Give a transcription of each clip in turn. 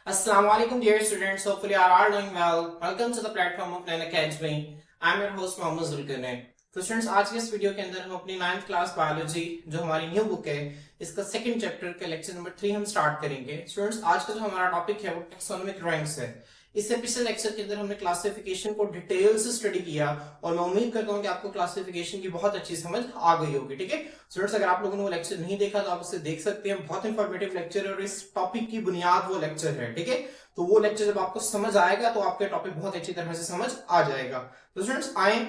Assalamualaikum dear students. Hopefully you are all doing well. Welcome to the platform of Nain Academy. I am your host Mohammad Zulqarnain. तो students आज के इस video के अंदर हम अपनी 9th क्लास बायोलॉजी जो हमारी न्यू बुक है इसका सेकंड चैप्टर का लेक्चर नंबर 3 हम स्टार्ट करेंगे। स्टूडेंट्स आज का जो हमारा टॉपिक है वो टैक्सोनॉमिक रैंक्स है। इससे पिछले लेक्चर के अंदर हमने क्लासिफिकेशन को डिटेल से स्टडी किया और मैं उम्मीद करता हूं कि आपको क्लासिफिकेशन की बहुत अच्छी समझ आ गई होगी। ठीक है स्टूडेंट्स, अगर आप लोगों ने वो लेक्चर नहीं देखा तो आप उसे देख सकते हैं। बहुत इंफॉर्मेटिव लेक्चर है और इस टॉपिक की बुनियाद वो लेक्चर है। ठीक है, तो वो लेक्चर जब आपको समझ आएगा तो आपके टॉपिक बहुत अच्छी तरह से समझ आ जाएगा। तो स्टूडेंट्स आए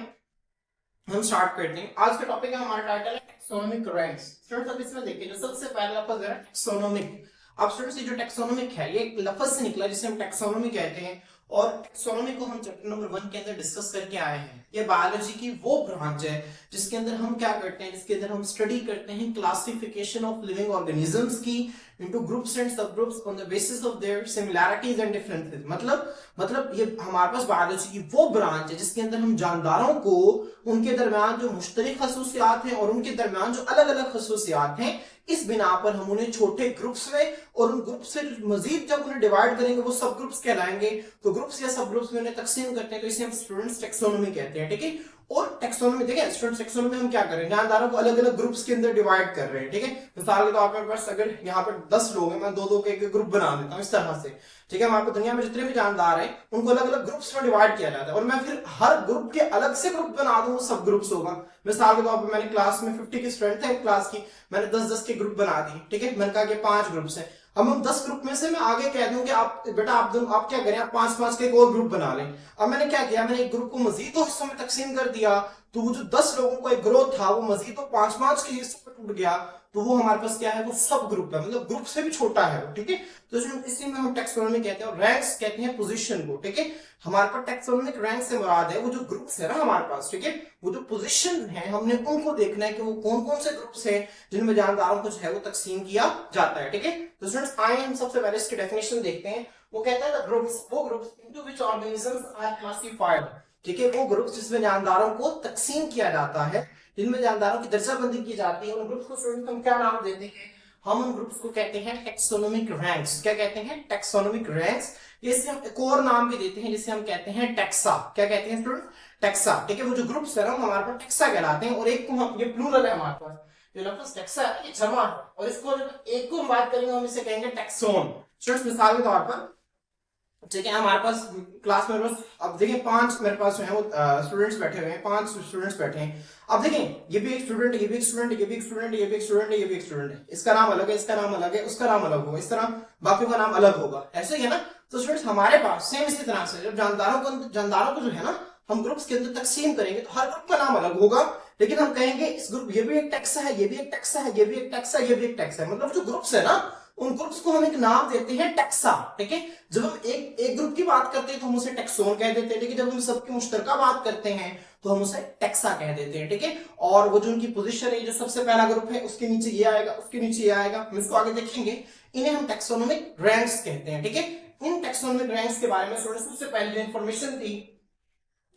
हम स्टार्ट करते हैं। आज का टॉपिक है हमारा टाइटल है टैक्सोनॉमिक रैंक्स। स्टूडेंट्स अब इसमें देखिए जो सबसे पहला लफ्ज है टैक्सोनॉमिक। अब स्टूडेंट्स ये जो टैक्सोनॉमिक है ये एक लफ्ज से निकला जिसे हम टैक्सोनॉमी कहते हैं और टैक्सोनॉमी को हम चैप्टर नंबर 1 के अंदर डिस्कस करके आए हैं। ये बायोलॉजी की वो ब्रांच है जिसके अंदर हम क्या करते हैं, जिसके अंदर हम स्टडी करते हैं क्लासिफिकेशन ऑफ लिविंग ऑर्गेनिजम्स की इनटू ग्रुप्स एंड सब groups on the basis of their similarities and differences. मतलब ये हमारे पास बायोलॉजी की वो ब्रांच है जिसके अंदर हम जानदारों को उनके दरमियान जो मुश्तरक खसूसियात हैं और उनके दरमियान जो अलग अलग खसूसियात हैं इस बिना पर हम उन्हें छोटे ग्रुप्स में और उन ग्रुप से मजीद जब उन्हें डिवाइड करेंगे वो सब ग्रुप्स कहलाएंगे। तो ग्रुप्स या सब ग्रुप्स में उन्हें तकसीम करते हैं तो इसे हम स्टूडेंट्स टैक्सोनॉमी कहते हैं। ठीक है, और टैक्सोनॉमी देखिए स्टूडेंट्स टैक्सोनॉमी हम क्या कर रहे हैं, जानदारों को अलग अलग ग्रुप्स के अंदर डिवाइड कर रहे हैं। ठीक है, मिसाल के तौर पर बस अगर यहाँ पर 10 लोग हैं, मैं दो दो के एक ग्रुप बना देता हूँ इस तरह से। ठीक है, हमारे को दुनिया में जितने भी जानदार हैं उनको अलग अलग ग्रुप्स में डिवाइड किया जाता है और मैं फिर हर ग्रुप के अलग से ग्रुप बना दूं सब ग्रुप्स होगा। मिसाल के तौर पर मैंने क्लास में 50 की स्ट्रेंथ है क्लास की, मैंने 10-10 के ग्रुप बना दिए। ठीक है, मैंने कहा कि 5 ग्रुप्स हैं। अब हम 10 ग्रुप में से मैं आगे कह दूं कि आप बेटा आप क्या करें, आप 5-5 के एक और ग्रुप बना लें। अब मैंने क्या किया, मैंने एक ग्रुप को मजीद दो हिस्सों में तकसीम कर दिया तो वो जो 10 लोगों का एक ग्रोथ था वो मजीद तो 5-5 के हिस्सों में टूट गया। तो वो हमारे पास क्या है, वो सब ग्रुप है, मतलब ग्रुप से भी छोटा है। ठीक है, तो इसी में हम टैक्सोनॉमी कहते हैं और रैंक्स कहते हैं पोजीशन को। ठीक है, हमारे पास टैक्सोनॉमिक रैंक से मुराद है वो जो ग्रुप्स है ना हमारे पास। ठीक है, वो जो पोजीशन है हमने उनको देखना है कि वो कौन कौन से ग्रुप्स हैं जिनमें जानदारों को जो है वो तकसीम किया जाता है। ठीक है, तो स्टूडेंट्स आए हम सबसे पहले इसकी डेफिनेशन देखते हैं। वो कहता है ग्रुप्स वो groups into which organisms are classified. ठीक है, वो ग्रुप्स जिसमें जानदारों को तकसीम किया जाता है, जिनमें जानदारों की दर्जाबंदी की जाती है, उन ग्रुप्स को स्टूडेंट हम क्या नाम देते हैं, हम उन ग्रुप्स को कहते हैं टैक्सोनॉमिक रैंक्स। क्या कहते हैं, टैक्सोनॉमिक रैंक्स। इसे हम एक और नाम भी देते हैं जिसे हम कहते हैं टैक्सा। क्या कहते हैं स्टूडेंट, टैक्सा। ठीक है, वो जो ग्रुप्स है ना हमारे पास टैक्सा कहलाते हैं और एक को हम, ये प्लूरल है हमारे पास, जो लफ्ज टैक्सा है ये जमा है और इसको एक को हम बात करेंगे हम इसे कहेंगे टैक्सोन। स्टूडेंट्स मिसाल के तौर पर ठीक है, हमारे पास क्लास में बस अब देखिए 5 मेरे पास जो है वो स्टूडेंट्स बैठे हुए हैं, 5 स्टूडेंट्स बैठे हैं। अब देखें ये भी एक स्टूडेंट, ये भी एक स्टूडेंट, ये भी एक स्टूडेंट, ये भी एक स्टूडेंट, ये भी एक स्टूडेंट है। इसका नाम अलग है, इसका नाम अलग है, उसका नाम अलग होगा, इस तरह बाकियों का नाम अलग होगा। ऐसे ही है ना। तो स्टूडेंट्स हमारे पास सेम इसी तरह से जब जानदारों को जो है ना हम ग्रुप्स के अंदर तकसीम करेंगे तो हर ग्रुप का नाम अलग होगा, लेकिन हम कहेंगे इस ग्रुप ये भी एक टैक्सा है, ये भी एक टैक्सा है, ये भी एक टैक्सा है, ये भी एक टैक्सा है। मतलब जो ग्रुप्स है ना उन ग्रुप्स को हम एक नाम देते हैं टैक्सा। ठीक है, जब हम एक ग्रुप की बात करते हैं तो हम उसे टैक्सोन कह देते हैं, लेकिन जब हम सबकी मुश्तरका बात करते हैं तो हम उसे टैक्सा कह देते हैं। ठीक है, और वो जो उनकी पोजीशन है, जो सबसे पहला ग्रुप है उसके नीचे ये आएगा, उसके नीचे ये आएगा, हम इसको आगे देखेंगे। इन्हें हम टैक्सोनॉमिक रैंक्स कहते हैं। ठीक है, इन टैक्सोनॉमिक रैंक्स के बारे में सबसे पहले जो इंफॉर्मेशन थी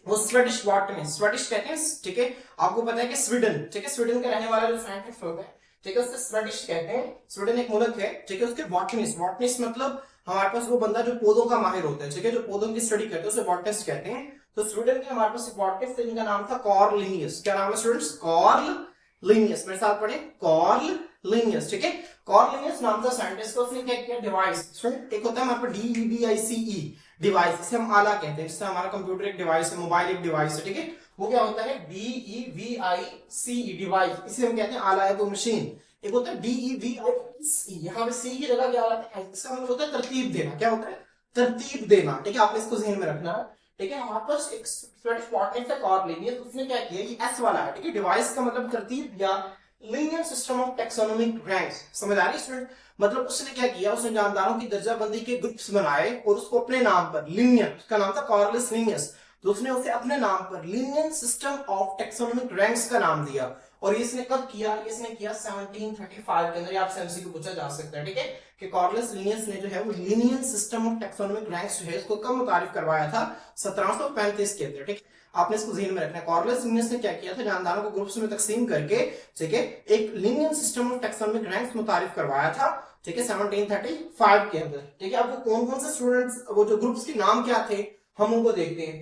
वो स्वीडिश बॉटनिस्ट, स्वीडिश कहते हैं। ठीक है, आपको पता है कि स्वीडन, ठीक है, स्वीडन का रहने वाला जो साइंटिस्ट होता है, ठीक है, उससे स्वीडिश कहते हैं। स्वीडन एक मुल्क है। ठीक है, उसके बॉटनिस्ट मतलब हमारे पास वो बंदा जो पौधों का माहिर होता है, ठीक है, जो पौधों की स्टडी करते हैं उसे बॉटनिस्ट कहते हैं। तो स्वीडन के हमारे पास एक बॉटनिस्ट थे जिनका नाम था कार्ल लिनियस। क्या नाम है स्टूडेंट्स, कार्ल लिनियस। मेरे साथ पढ़े, कार्ल लिनियस। ठीक है, कार्ल लिनियस नाम था साइंटिस्ट का। उसने क्या किया, डिवाइस, एक होता है हमारे पास DEVICE डिवाइस, इसे हम आला कहते हैं। जैसे हमारा कंप्यूटर एक डिवाइस है, मोबाइल एक डिवाइस है। ठीक है, वो क्या होता है DEVICE डिवाइस, इसे हम कहते हैं आला है, वो मशीन। एक होता है DEVICE, यहाँ पे सी की जगह क्या होता है, इसका मतलब होता है तरतीब देना। क्या होता है, तरतीब देना। ठीक है, आपने इसको ज़हन में रखना है। ठीक है, हमारे पास एक स्वीडिश बॉटनिस्ट है कार्ल लिनियस, उसने क्या किया, ये एस वाला है। ठीक है, डिवाइस का मतलब तरतीब या linear system of taxonomic ranks. समझ आ रही है स्टूडेंट, मतलब उसने क्या किया, उसने जानदारों की दर्जाबंदी के ग्रुप्स बनाए और उसको अपने नाम पर लीनियर, उसका नाम था कार्लस लिनियस, तो उसने उसे अपने नाम पर linear system of taxonomic ranks का नाम दिया। और इसने कब किया, इसने किया 1735 के अंदर। आपसे एमसीक्यू पूछा जा सकता है। ठीक है, कि कार्लस लिनियस ने जो है वो linear system of taxonomic ranks जो है इसको कब मुतारिफ करवाया था, 1735 के अंदर। ठीक, आपने इसको ध्यान में रखना है। कार्लस लिनियस ने क्या किया था, जानदारों को ग्रुप्स में तकसीम करके, ठीक है, एक linear system of taxonomic ranks मुतारिफ करवाया था ठीक है 1735 के अंदर। ठीक है, अब वो कौन कौन से स्टूडेंट्स, वो जो ग्रुप्स के नाम क्या थे हम उनको देखते हैं।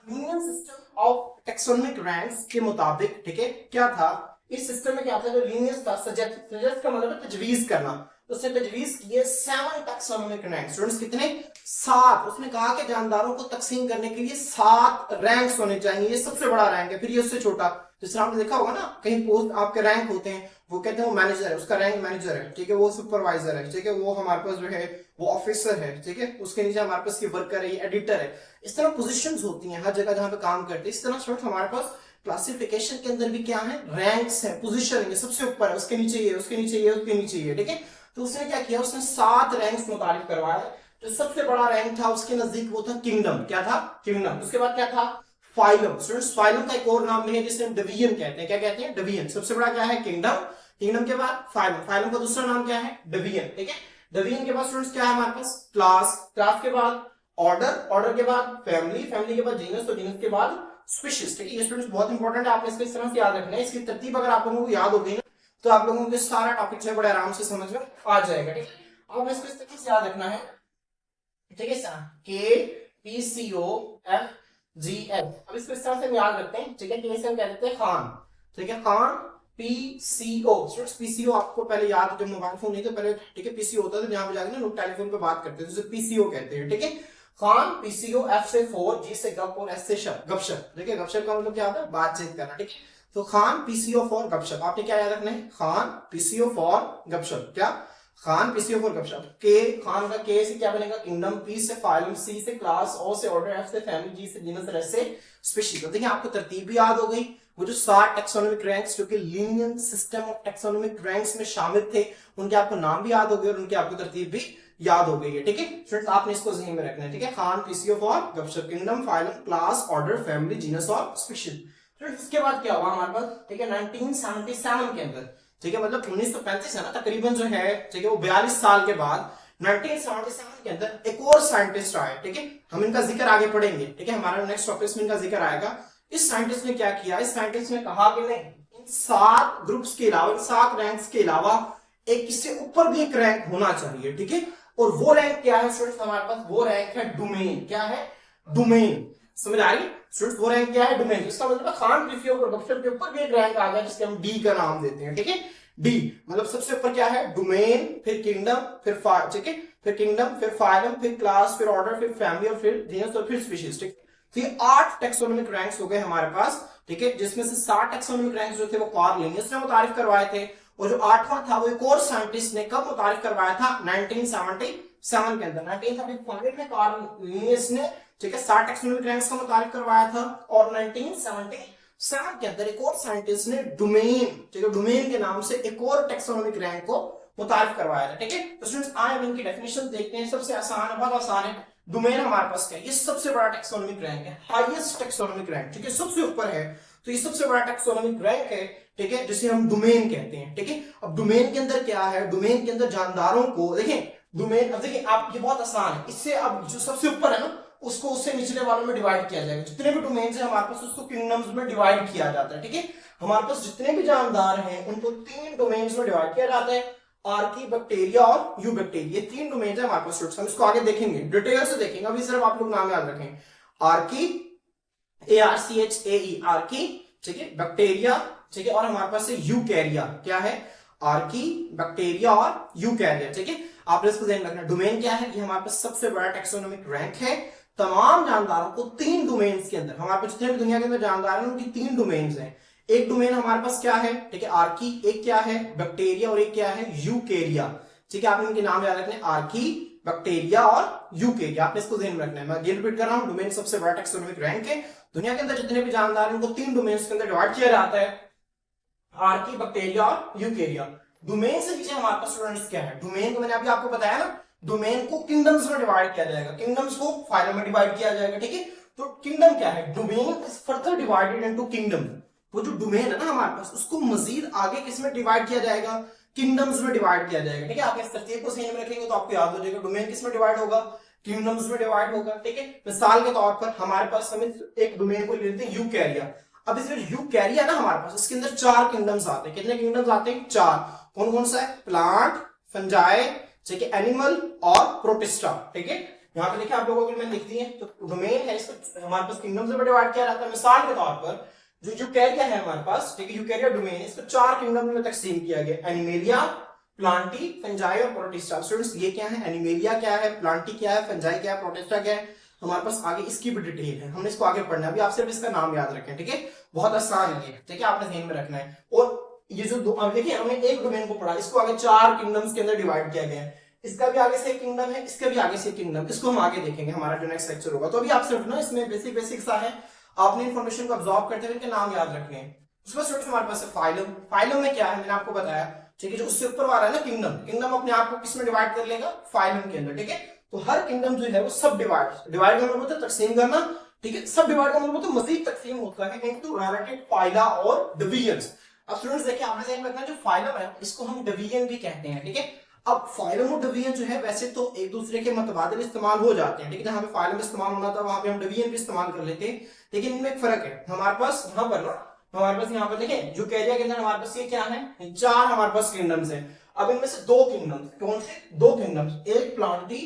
Union system of taxonomic ranks के मुताबिक, ठीक है, क्या था इस सिस्टम में, क्या था जो लीनियस था, सजेस्ट का मतलब है तजवीज करना, तो उसने तजवीज किए 7 टैक्सोनॉमिक रैंक। स्टूडेंट्स कितने? 7। उसने कहा कि जानदारों को तकसीम करने के लिए 7 रैंक्स होने चाहिए, ये सबसे बड़ा रैंक है, फिर ये उससे छोटा। जिस तरह आपने देखा होगा ना कहीं पोस्ट आपके रैंक होते हैं, वो कहते हैं वो मैनेजर है, उसका रैंक मैनेजर है, ठीक है, वो सुपरवाइजर है, ठीक है, वो हमारे पास जो है वो ऑफिसर है, ठीक है, उसके नीचे हमारे पास की वर्कर है, एडिटर है। इस तरह पोजीशंस होती हैं हर जगह जहां पे काम करते हैं। इस तरह स्टूडेंट हमारे पास क्लासिफिकेशन के अंदर भी क्या है, रैंक्स है, पोजीशन है, सबसे ऊपर है, उसके नीचे ये, उसके नीचे ये, उसके नीचे ये, ठीक है। तो उसने क्या किया, उसने 7 रैंक्स मुतारिफ करवाए। जो सबसे बड़ा रैंक था उसके नजदीक वो था किंगडम। क्या था? किंगडम। उसके बाद क्या था? फाइलम। स्टूडेंट्स फाइलम का एक और नाम भी है जिसे हम डिवीजन कहते हैं। क्या कहते हैं? डिवीजन। सबसे बड़ा क्या है? किंगडम। किंगडम के बाद फाइलम। फाइलम का दूसरा नाम क्या है? डिवीजन। ठीक है, डिवीजन के बाद स्टूडेंट्स क्या है हमारे पास? क्लास। क्लास के बाद ऑर्डर। ऑर्डर के बाद फैमिली। फैमिली के बाद जीनस। तो जीनस के बाद स्पीशीज। ठीक है, ये स्टूडेंट्स बहुत इंपॉर्टेंट है, आपने इसको इस तरह से याद रखना है। इसकी तरतीब अगर आप लोगों को याद हो गई ना तो आप लोगों को सारा टॉपिक जो है बड़े आराम से समझ में आ जाएगा। ठीक है, अब इसको इस तरीके से याद रखना है। ठीक है, K P C O F G F. अब इसको इस तरह से हम याद रखते हैं। ठीक है, के से हम कह देते हैं खान। ठीक है, खान पी सी ओ। स्टूडेंट्स पीसीओ आपको पहले याद, जब मोबाइल फोन नहीं तो पहले, ठीक है, पीसीओ होता है, तो जहां पे जाके ना लोग टेलीफोन पे बात करते हैं, जिसे पीसीओ कहते हैं। ठीक है, खान पीसीओ, एफ से 4, जी से गप और एस से शप, गपशप। देखिए गपशप का मतलब क्या होता है? बातचीत करना। ठीक है, तो खान पीसीओ फॉर गपशप। आपने क्या याद रखना है? खान पीसीओ फॉर गपशप। क्या? खान पीसीओ फॉर गपशप। के, खान का के से क्या बनेगा? किंगडम। पी से फाइलम, सी से क्लास, ओ से ऑर्डर, एफ से फैमिली, जी से जीनस, एस से स्पीशीज। देखिए आपको तरतीब भी याद हो गई। वो जो 7 टैक्सोनॉमिक रैंक्स जो कि Linnean system of taxonomic ranks में शामिल थे, उनके आपको नाम भी याद हो गए और उनकी आपको तरतीब भी याद हो गई है। ठीक है स्टूडेंट्स, आपने इसको ज़हन में रखना है। ठीक है, खान पीसीओ फॉर गपशप, kingdom, phylum, class, order, family, genus और स्पीशीज। इसके बाद क्या हुआ हमारे पास? ठीक है, 1977 के अंदर, ठीक है, मतलब 1935 है ना तकरीबन जो है, ठीक है, वो 42 साल के बाद 1977 के अंदर एक और साइंटिस्ट आए। ठीक है, हम इनका जिक्र आगे पढ़ेंगे। ठीक है, हमारा नेक्स्ट टॉपिक में इनका जिक्र आएगा। इस साइंटिस्ट ने क्या किया? इस साइंटिस्ट ने कहा कि नहीं, इन 7 ग्रुप्स के अलावा, इन 7 रैंक्स के अलावा एक इससे ऊपर भी एक रैंक होना चाहिए। ठीक है, और वो रैंक क्या है स्टूडेंट्स हमारे पास? वो रैंक है डोमेन। क्या है? डोमेन। समझ आ रही स्टूडेंट्स? वो रैंक क्या है? डोमेन। इसका मतलब है खान पीसीओ और गपशप के ऊपर भी एक रैंक आ गया जिसके हम डी का नाम देते हैं। ठीक है, डी मतलब सबसे ऊपर क्या है? डोमेन, फिर किंगडम, फिर ठीक है, फिर किंगडम, फिर फाइलम, फिर क्लास, फिर ऑर्डर, फिर फैमिली और फिर जीनस और फिर स्पीशीज। ठीक, तो ये 8 टैक्सोनॉमिक रैंक्स हो गए हमारे पास। ठीक है, जिसमें से 7 टैक्सोनॉमिक रैंक्स जो थे वो कार्ल लिनियस ने मुतारिफ करवाए थे, और जो 8वां था वो एक और साइंटिस्ट ने कब मुतारिफ करवाया था? 1977 के अंदर। 1935 में कार्ल लिनियस ने, ठीक है, 7 टैक्सोनॉमिक रैंक्स का मुतारिफ करवाया था, और 1977 के अंदर एक और साइंटिस्ट ने डोमेन, ठीक है, डोमेन के नाम से एक और टैक्सोनॉमिक रैंक को मुतारिफ करवाया था। ठीक है, तो स्टूडेंट्स आए हम इनकी डेफिनेशन देखते हैं। सबसे आसान है, बहुत आसान है। डोमेन हमारे पास क्या है? ये सबसे बड़ा टैक्सोनॉमिक रैंक है, हाईएस्ट टैक्सोनॉमिक रैंक। ठीक है, सबसे ऊपर है, तो ये सबसे बड़ा टैक्सोनॉमिक रैंक है। ठीक है, जिसे हम डोमेन कहते हैं। ठीक है, अब डोमेन के अंदर क्या है? डोमेन के अंदर जानदारों को, देखें डोमेन, अब देखिए आप, ये बहुत आसान है। इससे अब जो सबसे ऊपर है ना उसको उससे निचले वालों में डिवाइड किया जाएगा। जितने भी डोमेन्स हैं हमारे पास उसको किंगडम्स में डिवाइड किया जाता है। ठीक है, हमारे पास जितने भी जानदार हैं उनको 3 डोमेन्स में डिवाइड किया जाता है, आर्की, बैक्टीरिया और यू बैक्टीरिया। ये 3 डोमेन्स है हमारे पास स्टूडेंट्स। हम इसको आगे देखेंगे, डिटेल से देखेंगे, अभी सिर्फ आप लोग नाम याद रखें। आर्की, ARCHAE, आर्की, ठीक है, बैक्टीरिया, ठीक है, और हमारे पास है यूकैरिया। क्या है? आर्की, बैक्टीरिया और यूकैरिया। ठीक है, आपने इसको ध्यान रखना। डोमेन क्या है? ये हमारे पास सबसे बड़ा टैक्सोनॉमिक रैंक है। तमाम जानदारों को 3 डोमेन्स के अंदर, हमारे पास जितने भी दुनिया के अंदर जानदार हैं उनकी 3 डोमेन्स हैं। एक डोमेन हमारे पास क्या है? ठीक है, आर्की, एक क्या है? बैक्टीरिया, और एक क्या है? यूकैरिया। ठीक है, आपने इनके नाम याद रखने, आर्की, बैक्टीरिया और यूकैरिया। आपने इसको ध्यान में रखना है। मैं अगेन रिपीट कर रहा हूं, डोमेन सबसे बड़ा टैक्सोनॉमिक रैंक है। दुनिया के अंदर जितने भी जानदार हैं उनको 3 डोमेन्स के अंदर डिवाइड किया जाता है, आर्की, बैक्टीरिया और यूकैरिया। डोमेन से नीचे हमारे पास स्टूडेंट्स क्या है? डोमेन को मैंने अभी आपको बताया ना, डोमेन को किंगडम्स में डिवाइड किया जाएगा, किंगडम्स को फाइलम में डिवाइड किया जाएगा। ठीक है, तो किंगडम क्या है? Domain is further divided into kingdom. वो जो डोमेन है ना हमारे पास, उसको मजीद आगे किसमें डिवाइड किया जाएगा? किंगडम्स में डिवाइड किया जाएगा। ठीक है, आप इस तरतीब को सही में रखेंगे तो आपको याद हो जाएगा। डोमेन किसमें डिवाइड होगा? किंगडम्स में डिवाइड होगा। ठीक है, मिसाल के तौर पर हमारे पास, हम एक डोमेन को लेते हैं यूकैरिया। अब इसमें यूकैरिया ना हमारे पास, इसके अंदर 4 किंगडम्स आते हैं। कितने किंगडम्स आते हैं? 4। कौन कौन सा है? प्लांट, फंजाई, ठीक है, एनिमल और प्रोटिस्टा। ठीक है, यहाँ पे देखिए आप लोगों को मैंने लिख दी है, तो डोमेन है इसको हमारे पास किंगडम से डिवाइड किया जाता है। मिसाल के तौर पर जो यूकैरिया है हमारे पास, ठीक है, यूकैरिया डोमेन इसको 4 किंगडम में तकसीम किया गया, एनिमेलिया, प्लांटी, फंजाई और प्रोटिस्टा। स्टूडेंट्स ये क्या है, एनिमेलिया क्या है, प्लांटी क्या है, फंजाई क्या है, प्रोटिस्टा क्या है, हमारे पास आगे इसकी भी डिटेल है, हमने इसको आगे पढ़ना है। अभी आप सिर्फ इसका नाम याद रखें, ठीक है, बहुत आसान है, ठीक है, आपने ध्यान में रखना है। और ये जो देखिए हमने एक डोमेन को पढ़ा, इसको आगे 4 किंगडम्स के अंदर डिवाइड किया गया है, इसका भी आगे से किंगडम है, इसका भी आगे से किंगडम, इसको हम आगे देखेंगे हमारा जो नेक्स्ट लेक्चर होगा। तो अभी आप सिर्फ ना इसमें बेसिक सा है, आपने इन्फॉर्मेशन को अब्सॉर्ब करते हुए इनके नाम याद रखने हैं। उसके बाद स्टूडेंट्स हमारे पास है फाइलम। फाइलम में क्या है मैंने आपको बताया, ठीक है, जो उससे ऊपर वाला है ना किंगडम, किंगडम अपने आप को किसमें डिवाइड कर लेगा, फाइलम के अंदर। ठीक है, तो हर किंगडम जो है वो सब डिवाइड का मतलब होता है तकसीम करना, ठीक है, सब डिवाइड का मतलब होता है मजीद तकसीम होता है इनटू रिलेटेड फाइला और डिवीजन्स। अब स्टूडेंट्स देखिए आपने ध्यान रखना, जो फाइलम है इसको हम डिवीजन भी कहते हैं। ठीक है, अब फाइलम और डिवीजन जो है वैसे तो एक दूसरे के मुतबादिल इस्तेमाल हो जाते हैं, ठीक है, जहां पे फाइलम इस्तेमाल होना था वहां पे हम डिवीजन भी इस्तेमाल कर लेते हैं, लेकिन इनमें एक फर्क है। हमारे पास यहाँ पर ना, हमारे पास यहाँ पर देखें यूकैरिया के अंदर हमारे पास ये क्या है, 4 हमारे पास किंगडम्स है। अब इनमें से 2 किंगडम्स, कौन से 2 किंगडम्स, एक प्लांटी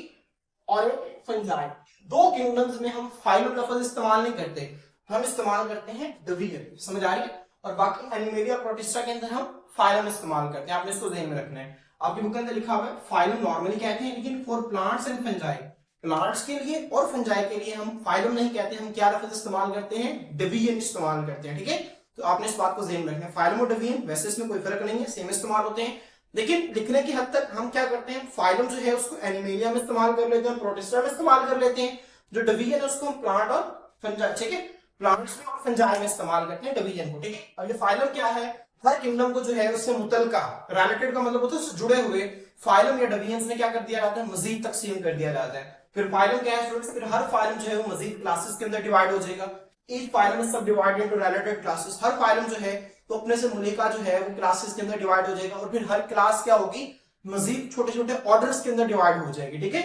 और एक फंजाई। 2 किंगडम्स में हम फाइलम लफ्ज इस्तेमाल नहीं करते, हम इस्तेमाल करते हैं डिवीजन। समझ आ रही है? और बाकी एनिमेलिया प्रोटिस्टा के अंदर हम फाइलम इस्तेमाल करते हैं, आपने इसको ध्यान में रखना है। आपकी बुक के अंदर लिखा हुआ है फाइलम नॉर्मली कहते हैं, लेकिन for plants and fungi, plants के लिए और फंजाई के लिए हम फाइलम नहीं कहते, हम क्या लफ्ज इस्तेमाल करते हैं, डिवीजन इस्तेमाल करते हैं। ठीक है, तो आपने इस बात को ध्यान में रखना है। फाइलम और डिवीजन वैसे इसमें कोई फर्क नहीं है, सेम इस्तेमाल होते हैं, लेकिन लिखने की हद तक हम क्या करते हैं, फाइलम जो है उसको एनिमेलिया में इस्तेमाल कर लेते हैं, प्रोटिस्टा में इस्तेमाल कर लेते हैं, जो डिवीजन है उसको हम प्लांट और फंजाई, ठीक है, प्लांट्स में और फंजाई में इस्तेमाल करते हैं डिवीजन को। ठीक है, और ये फाइलम क्या है, हर किंगडम को जो है उससे मुतलका, रिलेटेड का मतलब होता है उससे जुड़े हुए, फाइलम या डिवीजन में क्या कर दिया जाता है, मजीद तकसीम कर दिया जाता है। फिर फाइलम क्या है स्टूडेंट्स, फिर हर फाइलम जो है वो मजीद क्लासेस के अंदर डिवाइड हो जाएगा। ईच फाइलम इज सब डिवाइडेड इनटू रिलेटेड क्लासेस। हर फाइलम जो है तो अपने से मुलिका जो है वो क्लासेस के अंदर डिवाइड हो जाएगा, और फिर हर क्लास क्या होगी, मजीद छोटे छोटे ऑर्डर्स के अंदर डिवाइड हो जाएगी। ठीक है,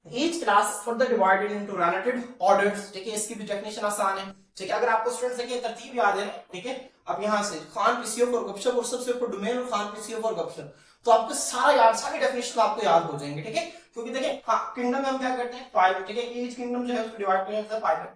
each class is further divided into related orders. ठीक है, इसकी भी डेफिनेशन आसान है। ठीक है, अगर आपको स्टूडेंट्स देखिए तरतीब याद है, ठीक है, अब यहाँ से खान पीसीएफ और गपशप, और सबसे ऊपर डोमेन और खान पीसीएफ और गपशप, तो आपको सारा याद, सारी डेफिनेशन आपको याद हो जाएंगे। ठीक है, क्योंकि देखिए किंगडम में हम क्या करते हैं, फाइलम, ठीक है, ईच किंगडम जो है उसको डिवाइड किया जाता है फाइलम।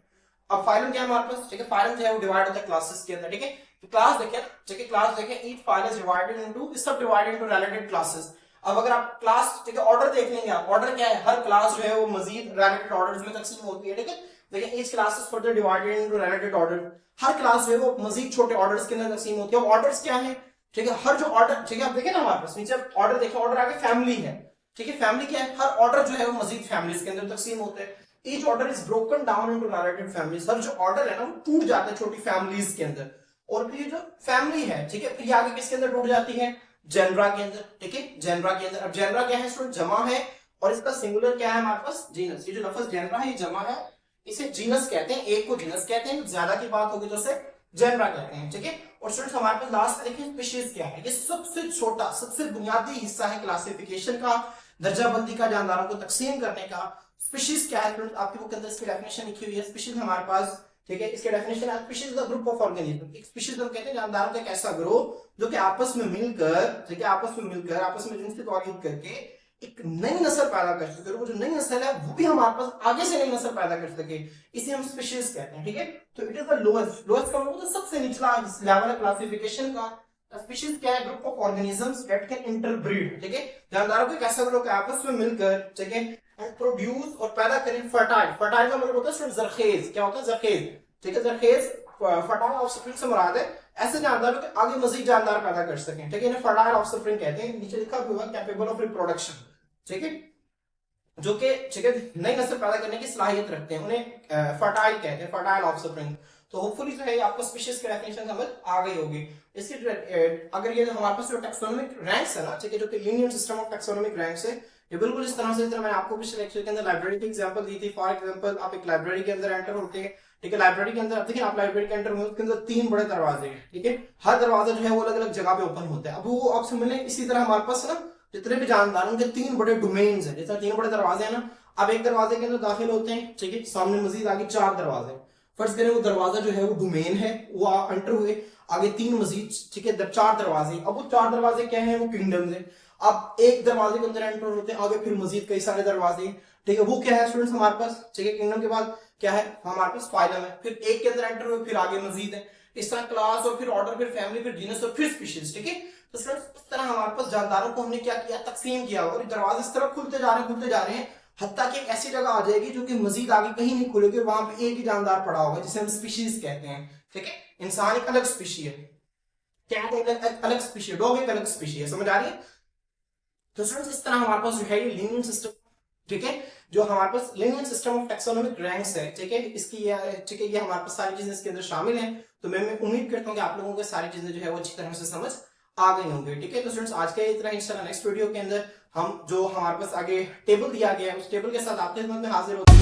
अब फाइलम क्या है हमारे पास, ठीक है, फाइलम जो है वो डिवाइड होता है क्लासेस के अंदर। ठीक है, तो क्लास देखिए, ठीक है, क्लास देखिए, each file is divided into, सब डिवाइडेड इनटू रिलेटेड क्लासेस। अब अगर आप क्लास, ठीक है, ऑर्डर देख लेंगे आप, ऑर्डर क्या है, हर क्लास जो है वो मजीद रिलेटेड ऑर्डर्स में तकसीम होती है। ठीक है, देखिए each class is further divided into related order, her class जो है वो मजीद छोटे ऑर्डर्स के अंदर तकसीम होती है। अब ऑर्डर्स क्या है, ठीक है, हर जो ऑर्डर, ठीक है, आप देखें ना हमारे पास नीचे ऑर्डर देखिए, ऑर्डर आगे फैमिली है, ठीक है, फैमिली क्या है, हर ऑर्डर जो है वो मजीद फैमिलीज के अंदर तकसीम होते हैं। Each order is broken down into related families, हर जो ऑर्डर है ना वो टूट जाता है छोटी फैमिलीज के अंदर। और फिर ये जो फैमिली है, ठीक है, फिर ये आगे किसके अंदर टूट जाती है, जेनरा के अंदर। ठीक है, जेनरा के अंदर। अब जेनरा क्या है स्टूडेंट, जमा है, और इसका सिंगुलर क्या है हमारे पास, जीनस। ये जो लफ्ज जेनरा है ये जमा है, इसे जीनस कहते हैं, एक को जीनस कहते हैं, ज्यादा की बात होगी तो उसे जेनरा कहते हैं। ठीक है, और स्टूडेंट्स हमारे पास लास्ट में देखिए स्पीशीज क्या है, ये सबसे छोटा, सबसे बुनियादी हिस्सा है क्लासिफिकेशन का, दर्जाबंदी का, जानदारों को तकसीम करने का। स्पीशीज क्या है स्टूडेंट, आपकी बुक के अंदर इसकी डेफिनेशन लिखी हुई है। स्पीशीज हमारे पास, ठीक है, इसके डेफिनेशन है, species the group of organism. एक स्पीशीज हम कहते हैं जानदारों का एक ऐसा ग्रुप जो कि आपस में मिलकर, ठीक है, आपस में जिनसे तौहीद करके एक नई नस्ल पैदा कर सके, और वो जो नई नस्ल है वो भी हमारे पास आगे से नई नस्ल पैदा कर सके, इसे हम स्पीशीज कहते हैं। ठीक है, तो it is the lowest, lowest का मतलब सबसे निचला लेवल है क्लासिफिकेशन का। स्पीशीज क्या है, group of organisms that can interbreed. ठीक है, जानदारों के कैसा ग्रुप आपस में मिलकर, ठीक है, एंड प्रोड्यूस और पैदा करें फर्टाइल। फर्टाइल का मतलब होता है जरखेज। क्या होता है, जरखेज। ठीक है, जरखेज फर्टाइल ऑफस्प्रिंग से मुराद है ऐसे जानदारों के आगे मजीद जानदार पैदा कर सकें। ठीक है, इन्हें फर्टाइल ऑफस्प्रिंग कहते हैं। नीचे लिखा हुआ है कैपेबल ऑफ रिप्रोडक्शन, ठीक है, जो कि, ठीक है, नई नस्ल पैदा करने की सलाहियत रखते हैं, उन्हें फर्टाइल कहते हैं, फर्टाइल ऑफस्प्रिंग। तो होपफुली जो है आपको स्पीशीज की डेफिनेशन समझ आ गई होगी। इसकी अगर ये हमारे पास जो टैक्सोनॉमिक रैंक्स है ना, ठीक है, जो कि linear system of taxonomic ranks है, ये बिल्कुल इस तरह से, जिस तरह मैंने आपको पिछले लेक्चर के अंदर लाइब्रेरी की एग्जांपल दी थी। फॉर एग्जांपल आप एक लाइब्रेरी के अंदर एंटर होते हैं, ठीक है, लाइब्रेरी के अंदर देखिए, आप लाइब्रेरी के एंटर हुए, उसके अंदर 3 बड़े दरवाजे हैं। ठीक है, हर दरवाजा जो है वो अलग अलग जगह पे ओपन होता है। अब वो आपसे मिले, इसी तरह हमारे पास ना जितने भी जानदार उनके 3 बड़े डोमेन्स हैं, जैसे 3 बड़े दरवाजे हैं ना, अब एक दरवाजे के अंदर दाखिल होते हैं, ठीक है, सामने मजीद आगे 4 दरवाजे। फर्ज करें वो दरवाजा जो है वो डोमेन है, वो एंटर हुए, आगे 3 मजीद, ठीक है, 4 दरवाजे। अब वो 4 दरवाजे क्या है, वो किंगडम्स है। अब एक दरवाजे के अंदर एंटर होते हैं, आगे फिर मजीद कई सारे दरवाजे, ठीक है। वो क्या है स्टूडेंट्स हमारे पास, ठीक है। किंगडम के बाद क्या है हमारे पास फाइलम है, फिर एक के अंदर एंटर हुए फिर आगे मजीद है, इस तरह क्लास और फिर ऑर्डर, फिर फैमिली, फिर जीनस और फिर स्पीशीज, ठीक है। तो स्टूडेंट्स इस तरह हमारे पास जानदारों को हमने क्या किया, तकसीम किया, और दरवाजे इस तरह खुलते जा रहे हैं, हत्ता कि एक ऐसी जगह आ जाएगी जो कि मजीद आगे कहीं नहीं खुलेगी, वहां पे एक ही जानदार पड़ा होगा जिसे हम स्पीशीज कहते हैं, ठीक है। इंसान एक अलग स्पीशी है, कैट एक अलग स्पीशी है, डॉग एक अलग स्पीशी है, समझ आ रही है। तो स्टूडेंट्स इस तरह हमारे पास जो है ये लीनियर सिस्टम, ठीक है, जो हमारे पास linear system of taxonomic ranks है, ठीक है। इसकी ये, ठीक है, ये हमारे पास सारी चीजें इसके अंदर शामिल हैं। तो मैं उम्मीद करता हूँ कि आप लोगों को सारी चीजें जो है वो अच्छी तरह से समझ आ गई होंगी, ठीक है। तो स्टूडेंट्स आज के इतना इंशाल्लाह नेक्स्ट वीडियो के अंदर हम जो हमारे पास आगे टेबल दिया गया है उस टेबल के साथ आपके खिदमत में हाजिर होते हैं।